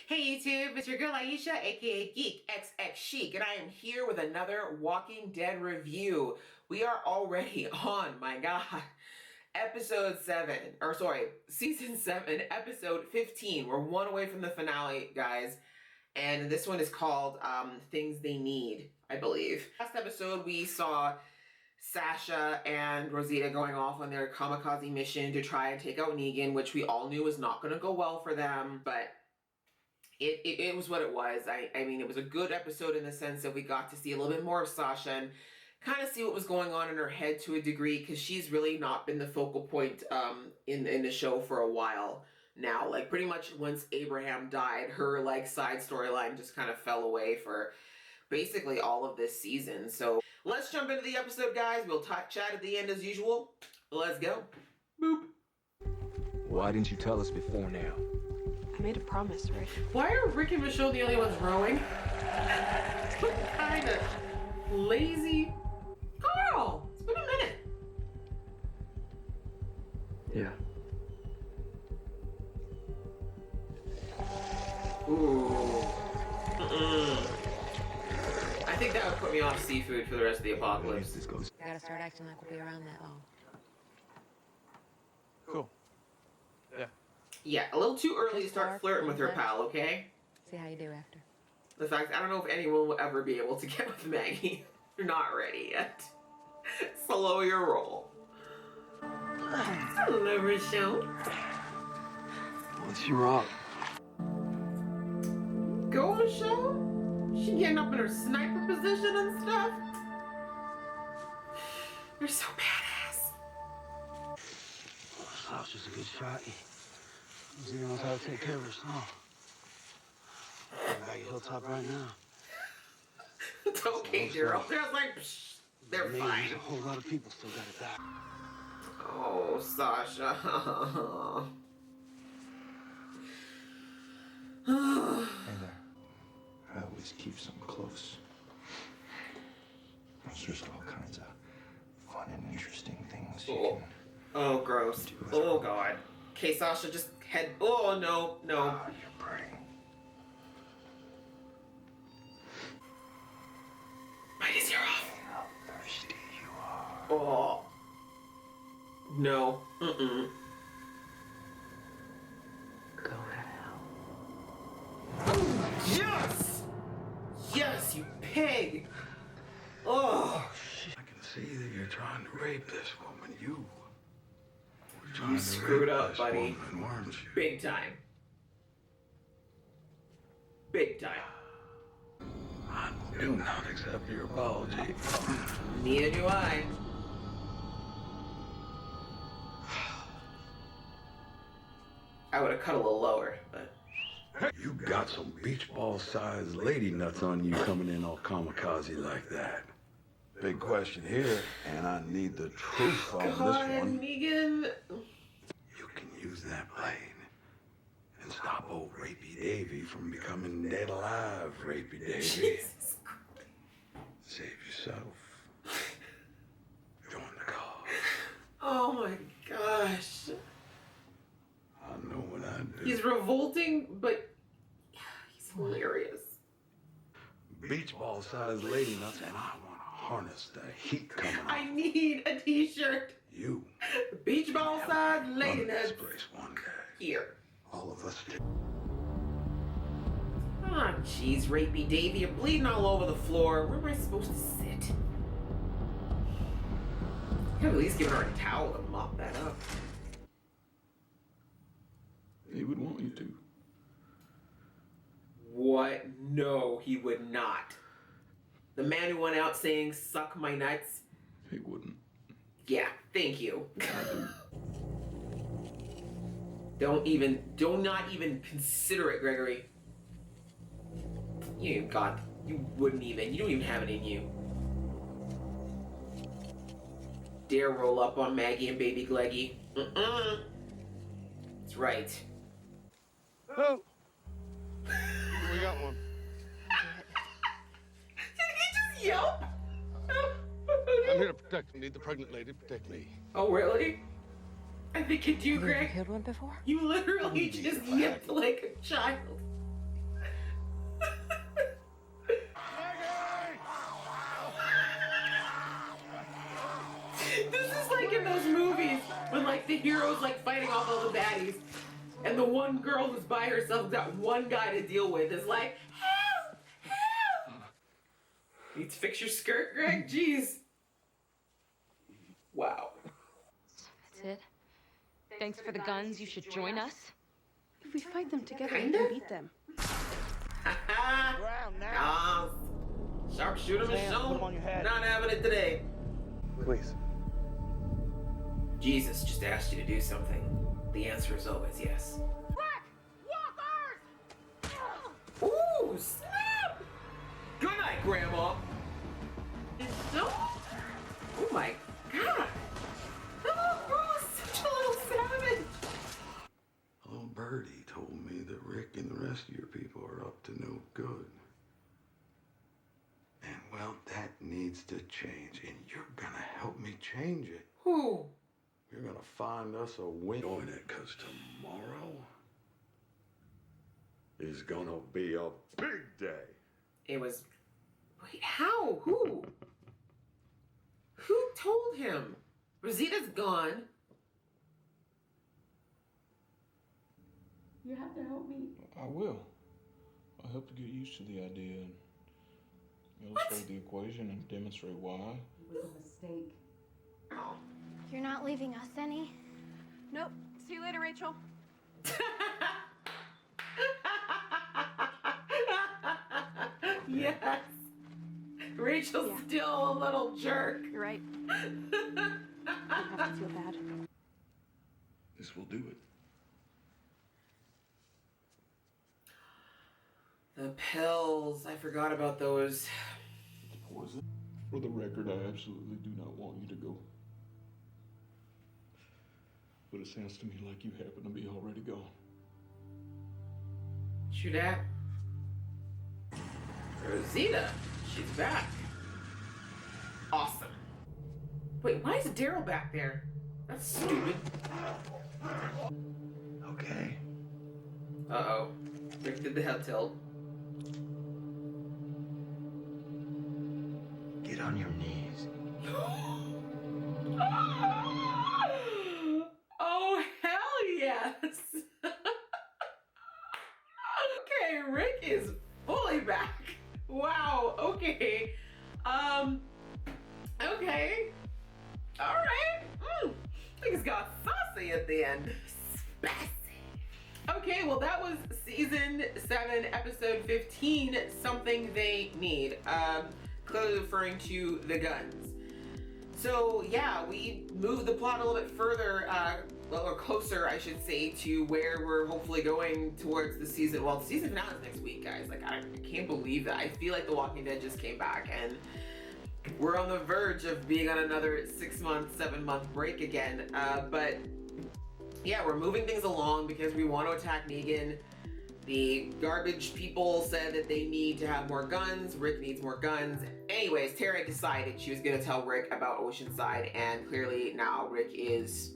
Hey YouTube, it's your girl Aisha, aka Geek XX Chic, and I am here with another Walking Dead review. We are already on, my god, season 7, episode 15. We're one away from the finale, guys, and this one is called Things They Need, I believe. Last episode we saw Sasha and Rosita going off on their kamikaze mission to try and take out Negan, which we all knew was not going to go well for them, but it was what it was. I mean, it was a good episode in the sense that we got to see a little bit more of Sasha and kind of see what was going on in her head to a degree, because she's really not been the focal point in the show for a while now. Like, pretty much once Abraham died, her like side storyline just kind of fell away for basically all of this season. So let's jump into the episode, guys. We'll chat at the end as usual. Let's go. Boop. Why didn't you tell us before now? I made a promise, Rick. Why are Rick and Michonne the only ones rowing? What kind of lazy... Carl! It's been a minute. Yeah. Ooh. I think that would put me off seafood for the rest of the apocalypse. This goes. I gotta start acting like we'll be around that long. Cool. Yeah. Yeah, a little too early to start flirting with her pal, okay? See how you do after. The fact, I don't know if anyone will ever be able to get with Maggie. You're not ready yet. Slow your roll. Hello, Michonne. What's your up? Go, Michonne. She getting up in her sniper position and stuff. You're so badass. Sasha's a good shot. He knows how to take care of her son. I'm at Hilltop right now. It's okay, girl. They're like, psh, they're Maybe fine. a whole lot of people still gotta die. Oh, Sasha. Hey there. I always keep some close. There's just all kinds of fun and interesting things you Oh, can oh, gross. do with Oh, her. God. Okay, Sasha, just head. Oh, no, no. Ah, you're pretty. Bite his ear off. How thirsty you are. Oh. No. Mm-mm. Go to hell. Yes! Yes, you pig! Oh. I can see that you're trying to rape this woman. You were trying You to screwed rape up, this buddy. woman, weren't you? Big time. Big time. I do not accept your apology. Neither do I. I would have cut a little lower, but... You got some beach ball sized lady nuts on you coming in all kamikaze like that. Big question here, and I need the truth on God, this one. Negan. You can use that blade and stop old Rapey Davy from becoming dead alive, Rapey Davy. Jesus Christ. Save yourself. Join the cause. Oh my gosh. I know what I do. He's revolting, but he's hilarious. Beach ball sized lady nuts, and I want to harness the heat coming I off need a t-shirt. you. Beach ball side lady Run this nuts place one day. here. All of us do. Ah, jeez, Rapey Davy, you're bleeding all over the floor. Where am I supposed to sit? Could at least give her a towel to mop that up. He would want you to. What? No, he would not. The man who went out saying, suck my nuts? He wouldn't. Yeah, thank you. Do not even consider it, Gregory. You wouldn't even, you don't even have it in you. Dare roll up on Maggie and baby Gleggy. That's right. Oh! We got one. Did he just yelp? I'm here to protect. Need the pregnant lady to protect me. Oh, really? I think you do, You ever Greg. killed one before? You literally just yipped like a child. like the hero's like fighting off all the baddies, and the one girl who's by herself got one guy to deal with is like, help, help. Need to fix your skirt, Greg? Jeez. Wow. That's it. Thanks for the guns. You should join us. If we fight them together, Kinda? we can beat them. Ah, sharpshooter Michonne. Not having it today. Please. Jesus just asked you to do something. The answer is always yes. Ooh, snap! Good night, Grandma. No. Oh my God. That little girl is such a little savage. A little birdie told me that Rick and the rest of your people are up to no good. And well, that needs to change, and you're gonna help me change it. Who? You're gonna find us a win. Doing it, cause tomorrow is gonna be a big day. It was. Wait, how? Who? Who told him? Rosita's gone. You have to help me. I will. I'll help you get used to the idea and illustrate the equation and demonstrate why. It was a mistake. You're not leaving us any? Nope. See you later, Rachel. Yes. Rachel's Yeah. still a little jerk. You're right. You have to feel bad. This will do it. The pills. I forgot about those. Poison. For the record, I absolutely do not want you to go. But it sounds to me like you happen to be already gone. True that. Rosita. She's back. Awesome. Wait, why is Daryl back there? That's stupid. Okay. Uh-oh. Rick did the head tilt. Get on your knees. Oh, hell yes! Okay, Rick is fully back. Wow, okay. Okay. Alright. Things got saucy at the end. Spicy. Okay, well that was season 7, episode 15, Something They Need. Clearly referring to the guns. So yeah, we moved the plot a little bit further, or closer, I should say, to where we're hopefully going towards the season. Well, the season finale is next week, guys. Like, I can't believe that. I feel like The Walking Dead just came back, and we're on the verge of being on another 6-month, 7-month break again. But yeah, we're moving things along because we want to attack Negan. The garbage people said that they need to have more guns. Rick needs more guns. Anyways, Tara decided she was going to tell Rick about Oceanside, and clearly now Rick is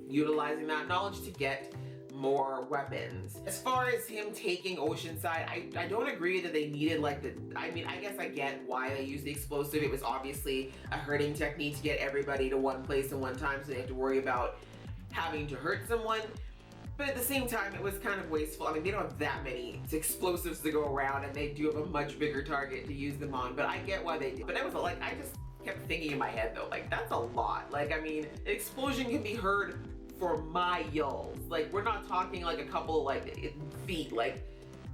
utilizing that knowledge to get more weapons. As far as him taking Oceanside, I don't agree that they needed like I mean, I guess I get why they used the explosive. It was obviously a herding technique to get everybody to one place at one time, so they have to worry about having to hurt someone. But at the same time, it was kind of wasteful. I mean, they don't have that many explosives to go around, and they do have a much bigger target to use them on, but I get why they did. But that was like, I just kept thinking in my head though, like, that's a lot. Like, I mean, an explosion can be heard for miles. Like, we're not talking like a couple like feet, like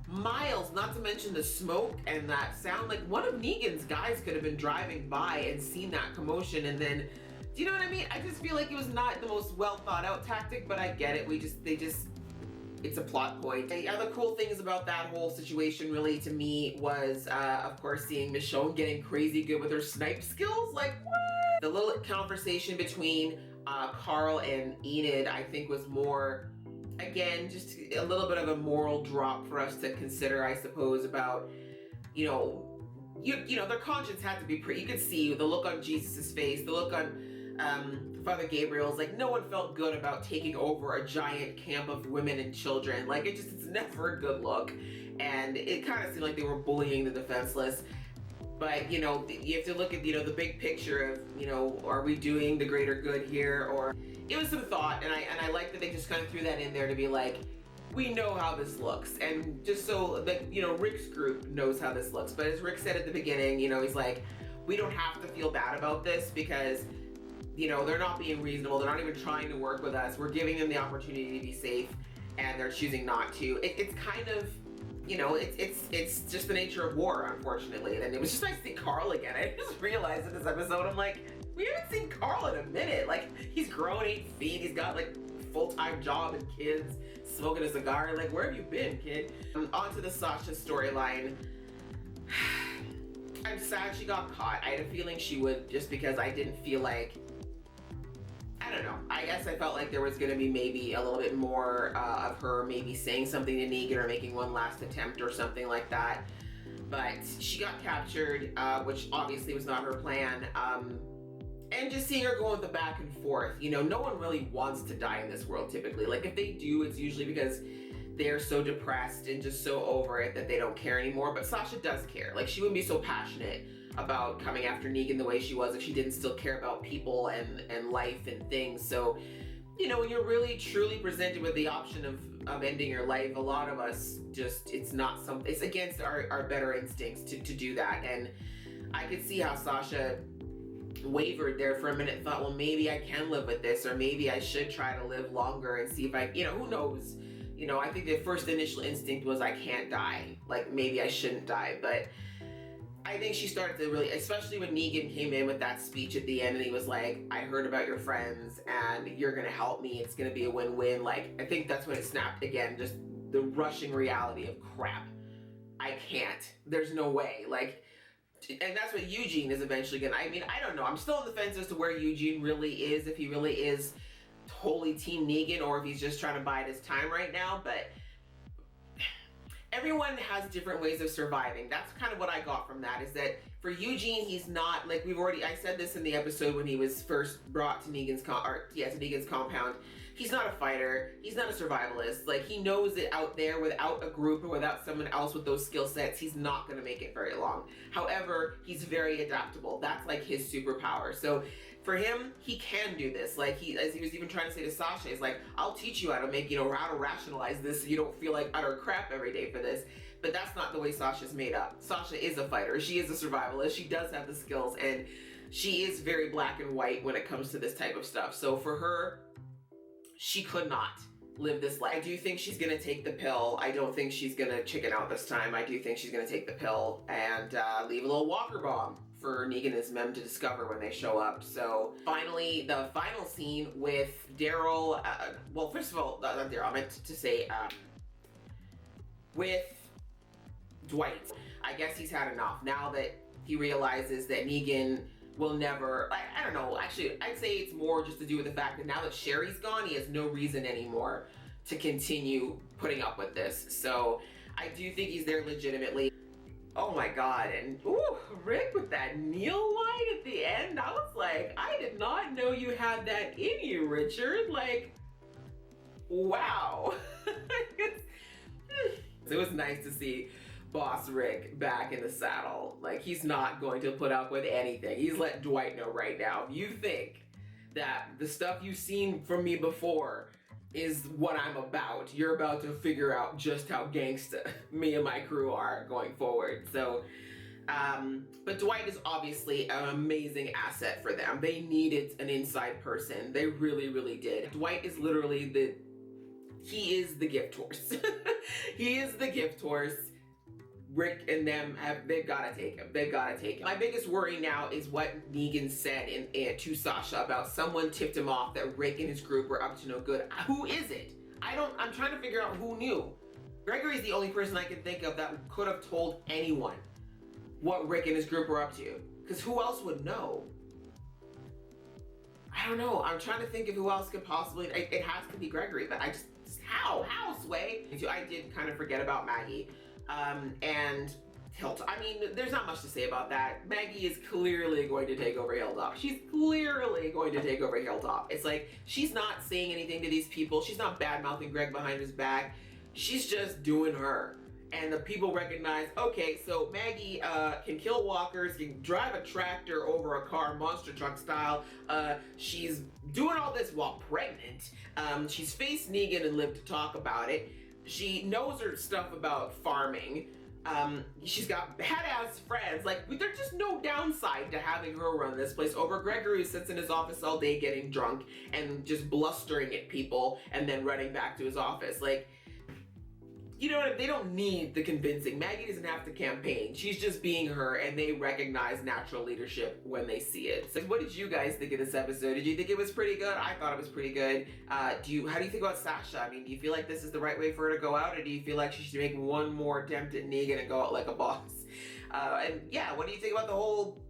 miles, not to mention the smoke and that sound. Like, one of Negan's guys could have been driving by and seen that commotion, and then, do you know what I mean? I just feel like it was not the most well thought out tactic, but I get it. It's a plot point. The other cool things about that whole situation really to me was, of course, seeing Michonne getting crazy good with her snipe skills. Like, what? The little conversation between Carl and Enid, I think, was more, again, just a little bit of a moral drop for us to consider, I suppose, about, you know, their conscience had to be pretty. You could see the look on Jesus's face, the look on Father Gabriel's. Like, no one felt good about taking over a giant camp of women and children. Like, it's never a good look. And it kind of seemed like they were bullying the defenseless. But, you know, you have to look at, you know, the big picture of, you know, are we doing the greater good here? Or it was some thought, and I like that they just kind of threw that in there to be like, we know how this looks, and just so that, you know, Rick's group knows how this looks. But as Rick said at the beginning, you know, he's like, we don't have to feel bad about this because, you know, they're not being reasonable. They're not even trying to work with us. We're giving them the opportunity to be safe, and they're choosing not to. It's kind of, you know, it's just the nature of war, unfortunately. And it was just nice to see Carl again. I just realized in this episode, I'm like, we haven't seen Carl in a minute. Like, he's grown 8 feet. He's got like full-time job and kids, smoking a cigar. Like, where have you been, kid? On to the Sasha storyline. I'm sad she got caught. I had a feeling she would, just because I didn't feel like, I don't know. I guess I felt like there was going to be maybe a little bit more of her maybe saying something to Negan or making one last attempt or something like that. But she got captured, which obviously was not her plan. And just seeing her going the back and forth, you know, no one really wants to die in this world typically. Like, if they do, it's usually because they're so depressed and just so over it that they don't care anymore. But Sasha does care. Like, she wouldn't be so passionate about coming after Negan the way she was if she didn't still care about people and life and things. So, you know, when you're really truly presented with the option of ending your life, a lot of us just, it's not something, it's against our better instincts to do that. And I could see how Sasha wavered there for a minute and thought, well, maybe I can live with this, or maybe I should try to live longer and see if I, you know, who knows. You know, I think the first initial instinct was I can't die. Like, maybe I shouldn't die. But I think she started to really, especially when Negan came in with that speech at the end and he was like, I heard about your friends and you're going to help me. It's going to be a win-win. Like, I think that's when it snapped again. Just the rushing reality of crap. I can't. There's no way. Like, and that's what Eugene is eventually going to, I mean, I don't know. I'm still on the fence as to where Eugene really is, if he really is totally Team Negan or if he's just trying to bide his time right now. But everyone has different ways of surviving. That's kind of what I got from that, is that for Eugene, he's not, like I said this in the episode when he was first brought to Negan's compound. He's not a fighter. He's not a survivalist. Like, he knows that out there without a group or without someone else with those skill sets, he's not going to make it very long. However, he's very adaptable. That's like his superpower. So for him, he can do this. Like, as he was even trying to say to Sasha, he's like, I'll teach you how to make, you know, how to rationalize this so you don't feel like utter crap every day for this. But that's not the way Sasha's made up. Sasha is a fighter. She is a survivalist. She does have the skills, and she is very black and white when it comes to this type of stuff. So for her, she could not live this life. I do think she's gonna take the pill. I don't think she's gonna chicken out this time. I do think she's gonna take the pill and leave a little walker bomb for Negan and his mem to discover when they show up. So finally, the final scene with Daryl, well, first of all, not Daryl, I meant to say with Dwight. I guess he's had enough now that he realizes that Negan will never, I don't know, actually, I'd say it's more just to do with the fact that now that Sherry's gone, he has no reason anymore to continue putting up with this. So I do think he's there legitimately. Oh my God, and ooh, Rick with that Neil line at the end, I was like, I did not know you had that in you, Richard. Like, wow. It was nice to see Boss Rick back in the saddle. Like, he's not going to put up with anything. He's let Dwight know right now, if you think that the stuff you've seen from me before is what I'm about, you're about to figure out just how gangsta me and my crew are going forward. So, but Dwight is obviously an amazing asset for them. They needed an inside person. They really, really did. Dwight is literally he is the gift horse. He is the gift horse. Rick and them they've got to take him. They've got to take him. My biggest worry now is what Negan said to Sasha about someone tipped him off that Rick and his group were up to no good. Who is it? I'm trying to figure out who knew. Gregory's the only person I can think of that could have told anyone what Rick and his group were up to. Because who else would know? I don't know. I'm trying to think of who else could possibly, it has to be Gregory, but how, Sway? I did kind of forget about Maggie. And Hilltop. I mean, there's not much to say about that. Maggie is clearly going to take over Hilltop. She's clearly going to take over Hilltop. It's like, she's not saying anything to these people. She's not bad-mouthing Greg behind his back. She's just doing her. and the people recognize, okay, so Maggie can kill walkers, can drive a tractor over a car, monster truck style. She's doing all this while pregnant. She's faced Negan and lived to talk about it. She knows her stuff about farming. She's got badass friends. Like, there's just no downside to having her run this place over Gregory, who sits in his office all day getting drunk and just blustering at people and then running back to his office. Like, you know what? They don't need the convincing. Maggie doesn't have to campaign. She's just being her, and they recognize natural leadership when they see it. So what did you guys think of this episode? Did you think it was pretty good? I thought it was pretty good. How do you think about Sasha? I mean, do you feel like this is the right way for her to go out, or do you feel like she should make one more attempt at Negan and go out like a boss? And yeah, what do you think about the whole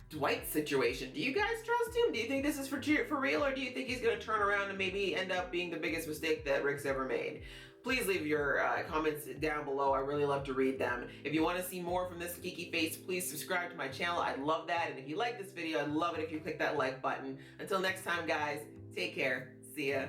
Dwight situation? Do you guys trust him? Do you think this is for real, or do you think he's going to turn around and maybe end up being the biggest mistake that Rick's ever made? Please leave your comments down below. I really love to read them. If you want to see more from this geeky face, please subscribe to my channel. I'd love that. And if you like this video, I'd love it if you click that like button. Until next time, guys, take care. See ya.